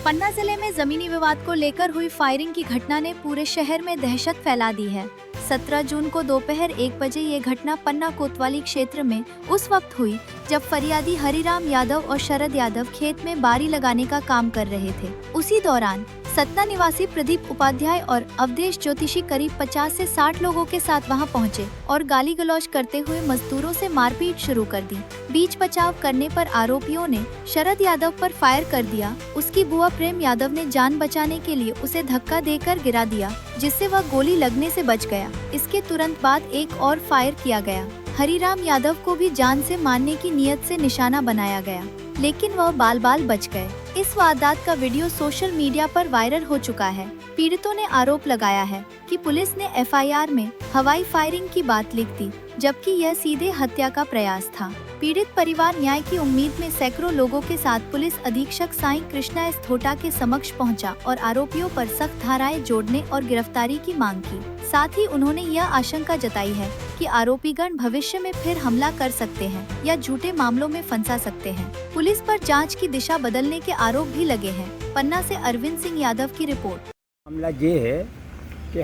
पन्ना जिले में जमीनी विवाद को लेकर हुई फायरिंग की घटना ने पूरे शहर में दहशत फैला दी है। 17 जून को दोपहर 1 बजे ये घटना पन्ना कोतवाली क्षेत्र में उस वक्त हुई जब फरियादी हरिराम यादव और शरद यादव खेत में बारी लगाने का काम कर रहे थे। उसी दौरान सतना निवासी प्रदीप उपाध्याय और अवधेश ज्योतिषी करीब 50 से 60 लोगों के साथ वहां पहुंचे और गाली गलौज करते हुए मजदूरों से मारपीट शुरू कर दी। बीच बचाव करने पर आरोपियों ने शरद यादव पर फायर कर दिया। उसकी बुआ प्रेम यादव ने जान बचाने के लिए उसे धक्का देकर गिरा दिया, जिससे वह गोली लगने से बच गया। इसके तुरंत बाद एक और फायर किया गया। हरिराम यादव को भी जान से मारने की नियत से निशाना बनाया गया, लेकिन वह बाल बाल बच गए। इस वारदात का वीडियो सोशल मीडिया पर वायरल हो चुका है। पीड़ितों ने आरोप लगाया है कि पुलिस ने एफआईआर में हवाई फायरिंग की बात लिख दी, जबकि यह सीधे हत्या का प्रयास था। पीड़ित परिवार न्याय की उम्मीद में सैकड़ों लोगों के साथ पुलिस अधीक्षक साईं कृष्णा एस थोटा के समक्ष पहुंचा और आरोपियों पर सख्त धाराएं जोड़ने और गिरफ्तारी की मांग की। साथ ही उन्होंने यह आशंका जताई है कि आरोपीगण भविष्य में फिर हमला कर सकते हैं या झूठे मामलों में फंसा सकते हैं। पुलिस पर जांच की दिशा बदलने के आरोप भी लगे हैं। पन्ना से अरविंद सिंह यादव की रिपोर्ट। मामला ये है कि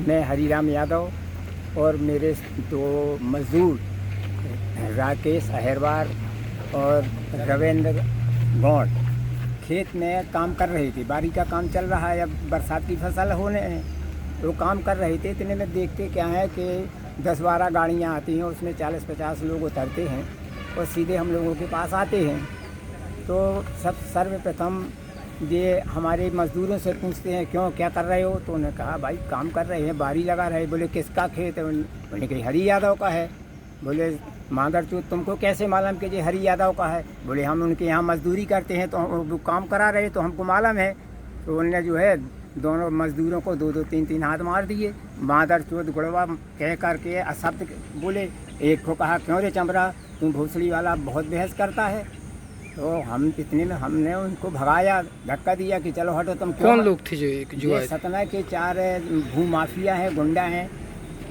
मैं हरिराम यादव और मेरे दो मजदूर राकेश अहिरवार और रविंद्र गौड़ खेत में काम कर रहे थे। बारी का काम चल रहा है, अब बरसात की फसल होने है तो काम कर रहे थे। इतने में देखते क्या है कि 10-12 गाड़ियाँ आती हैं, उसमें 40-50 लोग उतरते हैं और सीधे हम लोगों के पास आते हैं। तो सर्वप्रथम ये हमारे मजदूरों से पूछते हैं क्यों, क्या कर रहे हो? तो उन्होंने कहा भाई काम कर रहे हैं, बारी लगा रहे। बोले किसका खेत है? बोले कि हरी यादव का है। बोले मागर तुमको कैसे मालूम कि ये हरी यादव का है? बोले हम उनके यहाँ मजदूरी करते हैं तो वो काम करा रहे तो हमको मालूम है। तो उन्होंने जो है दोनों मजदूरों को 2-2, 3-3 हाथ मार दिए। मादर चोद गुड़वा कह करके अशब्द बोले। एक को कहा क्यों रे चमरा, तुम भोसड़ी वाला बहुत बहस करता है। तो हम इतने में हमने उनको भगाया, धक्का दिया कि चलो हटो तुम। कौन लोग थे जो सतना के 4 भू माफिया हैं, गुंडा हैं।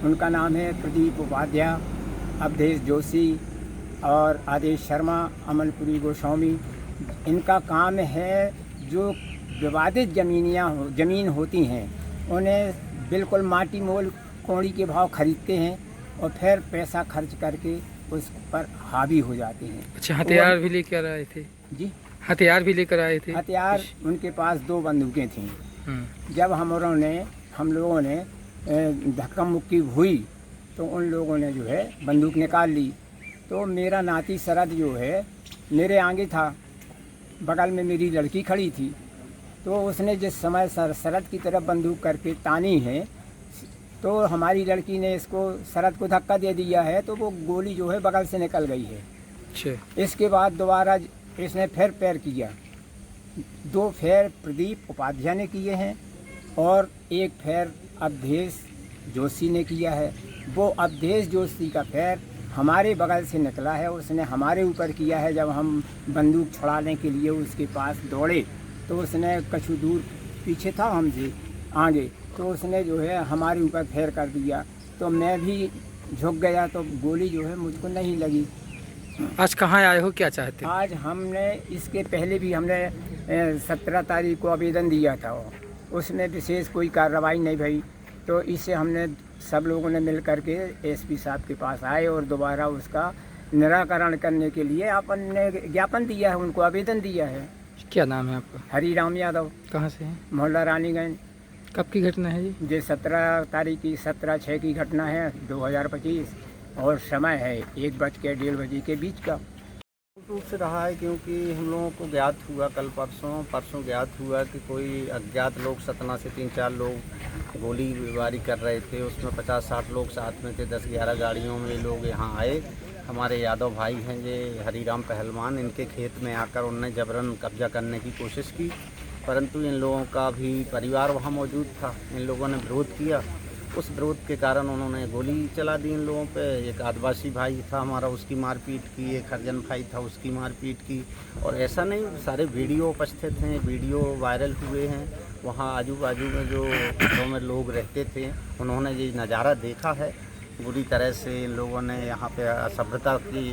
उनका नाम है प्रदीप उपाध्याय, अवधेश जोशी और आदेश शर्मा, अमनपुरी गोस्वामी। इनका काम है जो विवादित ज़मीन होती हैं उन्हें बिल्कुल माटी मोल कौड़ी के भाव खरीदते हैं और फिर पैसा खर्च करके उस पर हावी हो जाते हैं। अच्छा, हथियार भी लेकर आए थे? जी, हथियार भी लेकर आए थे। हथियार उनके पास 2 बंदूकें थीं। जब हम लोगों ने धक्का मुक्की हुई तो उन लोगों ने जो है बंदूक निकाल ली। तो मेरा नाती शरद जो है मेरे आगे था, बगल में मेरी लड़की खड़ी थी। तो उसने जिस समय शरद की तरफ बंदूक करके तानी है तो हमारी लड़की ने इसको शरद को धक्का दे दिया है, तो वो गोली जो है बगल से निकल गई है। अच्छा। इसके बाद दोबारा इसने फिर पैर किया। 2 फेर प्रदीप उपाध्याय ने किए हैं और 1 फेर अवधेश जोशी ने किया है। वो अवधेश जोशी का पैर हमारे बगल से निकला है, उसने हमारे ऊपर किया है। जब हम बंदूक छुड़ाने के लिए उसके पास दौड़े तो उसने कुछ दूर पीछे था हमसे आगे, तो उसने जो है हमारे ऊपर फेर कर दिया। तो मैं भी झुक गया तो गोली जो है मुझको नहीं लगी। आज कहाँ आए हो, क्या चाहते हो? आज हमने इसके पहले भी हमने 17 तारीख को आवेदन दिया था, उसमें विशेष कोई कार्रवाई नहीं भई। तो इससे हमने सब लोगों ने मिल करके एसपी साहब के पास आए और दोबारा उसका निराकरण करने के लिए अपन ने ज्ञापन दिया है, उनको आवेदन दिया है। क्या नाम है आपका? हरिराम यादव। कहाँ से हैं? मोहल्ला रानीगंज। कब की घटना है ये 17 तारीख की 17/6 की घटना है 2025 और समय है 1:01-1:30 बजे के बीच का। रूप से रहा है क्योंकि हम लोगों को ज्ञात हुआ कल परसों ज्ञात हुआ कि कोई अज्ञात लोग सतना से 3-4 लोग गोलीबारी कर रहे थे। उसमें 50-60 लोग साथ में थे। 10-11 गाड़ियों में लोग यहाँ आए। हमारे यादव भाई हैं ये हरिराम पहलवान, इनके खेत में आकर उन्होंने जबरन कब्जा करने की कोशिश की, परंतु इन लोगों का भी परिवार वहाँ मौजूद था। इन लोगों ने विरोध किया, उस विरोध के कारण उन्होंने गोली चला दी इन लोगों पे। एक आदिवासी भाई था हमारा, उसकी मारपीट की। एक हरिजन भाई था, उसकी मारपीट की। और ऐसा नहीं, सारे वीडियो उपस्थित हैं, वीडियो वायरल हुए हैं। वहाँ आजू बाजू में जो घरों में लोग रहते थे उन्होंने ये नज़ारा देखा है। बुरी तरह से इन लोगों ने यहाँ पे असभ्यता की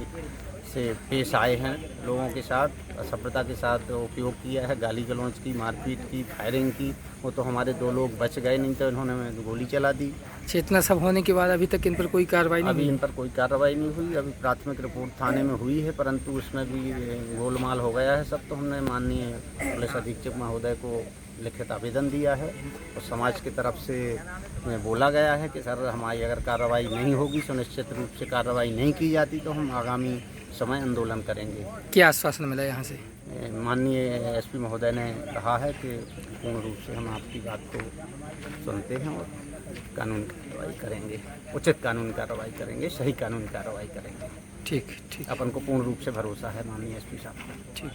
से पेश आए हैं, लोगों के साथ असभ्यता के साथ उपयोग किया है, गाली गलौज की, मारपीट की, फायरिंग की। वो तो हमारे 2 लोग बच गए, नहीं तो इन्होंने गोली चला दी। अच्छा, इतना सब होने के बाद अभी तक इन पर कोई कार्रवाई नहीं अभी हुई? इन पर कोई कार्रवाई नहीं हुई। अभी प्राथमिक रिपोर्ट थाने में हुई है, परंतु उसमें भी गोलमाल हो गया है सब। तो हमने माननीय पुलिस अधीक्षक महोदय को लिखित आवेदन दिया है और समाज की तरफ से बोला गया है कि सर हमारी अगर कार्रवाई नहीं होगी, सुनिश्चित रूप से कार्रवाई नहीं की जाती तो हम आगामी समय आंदोलन करेंगे। क्या आश्वासन मिला यहाँ से? माननीय एसपी महोदय ने कहा है कि पूर्ण रूप से हम आपकी बात को सुनते हैं और कानूनी कार्रवाई करेंगे, उचित कानूनी कार्रवाई करेंगे, सही कानूनी कार्रवाई करेंगे। ठीक ठीक अपन को पूर्ण रूप से भरोसा है माननीय एसपी साहब। ठीक।